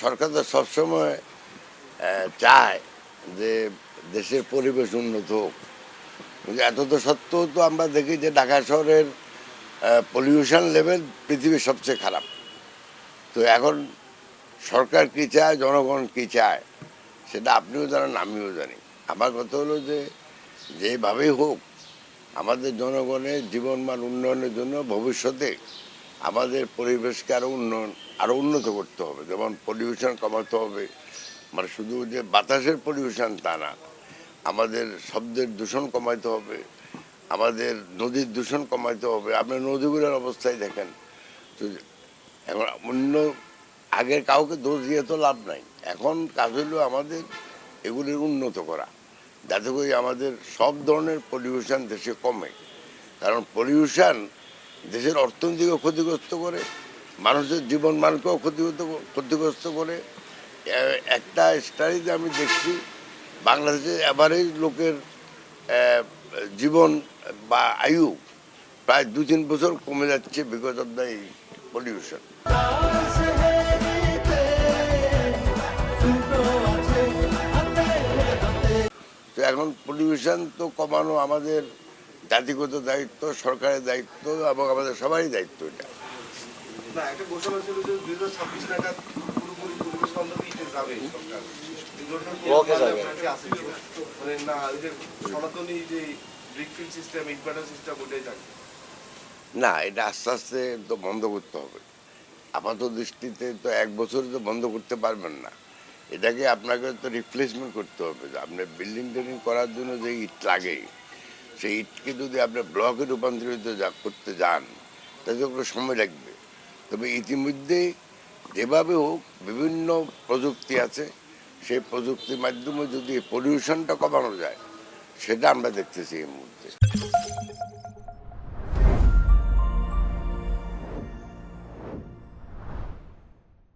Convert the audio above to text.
সরকার তো সবসময় চায় যে দেশের পরিবেশ উন্নত হোক, কিন্তু এত তো সত্ত্বেও তো আমরা দেখি যে ঢাকা শহরের পলিউশন লেভেল পৃথিবীর সবচেয়ে খারাপ। তো এখন সরকার কী চায়, জনগণ কী চায়, সেটা আপনিও জানেন, আমিও জানি। আমার কথা হলো যে যেভাবেই হোক আমাদের জনগণের জীবনমান উন্নয়নের জন্য ভবিষ্যতে আমাদের পরিবেশকে আরও উন্নত করতে হবে। যেমন পলিউশন কমাতে হবে, মানে শুধু যে বাতাসের পলিউশন তা না, আমাদের শব্দের দূষণ কমাইতে হবে, আমাদের নদীর দূষণ কমাইতে হবে। আপনি নদীগুলোর অবস্থায় দেখেন। তো এখন আগের কাউকে দোষ দিয়ে তো লাভ নাই। এখন কাজ হলো আমাদের এগুলির উন্নত করা, যাতে করে আমাদের সব ধরনের পলিউশন দেশে কমে। কারণ পলিউশন দেশের অর্থনীতিকেও ক্ষতিগ্রস্ত করে, মানুষের জীবন মানকেও ক্ষতিগ্রস্ত করে। একটা স্টাডিতে আমি দেখছি বাংলাদেশে অ্যাভারেজ লোকের জীবন বা আয়ু প্রায় 2-3 বছর কমে যাচ্ছে বিকজ অফ দ্য পলিউশন। তো এখন পলিউশন তো কমানো আমাদের জাতিগত দায়িত্ব, সরকারের দায়িত্ব এবং আমাদের সবারই দায়িত্ব এটা। না, একটা ঘোষণা ছিল যে 2026 নাগাদ পুরোপুরি পরিবেশ বান্ধব ইতে যাবে সরকার। মানে না, ওই যে সনাতনী যে ব্রিকফিল্ড সিস্টেম, ইনভার্টার সিস্টেম ওটাই থাকবে। না, এটা আস্তে আস্তে তো বন্ধ করতে হবে। আপাত দৃষ্টিতে তো 1 বছরে তো বন্ধ করতে পারবেন না। এটাকে আপনাকে তো রিপ্লেসমেন্ট করতে হবে। আপনি বিল্ডিং টিল্ডিং করার জন্য যে ইট লাগে, সেই ইটকে যদি আপনি ব্লকে রূপান্তরিত করতে যান, তাহলে একটু সময় লাগবে। তবে ইতিমধ্যেই যেভাবে হোক বিভিন্ন প্রযুক্তি আছে, সেই প্রযুক্তির মাধ্যমে যদি পলিউশনটা কমানো যায়, সেটা আমরা দেখতেছি এই মুহূর্তে।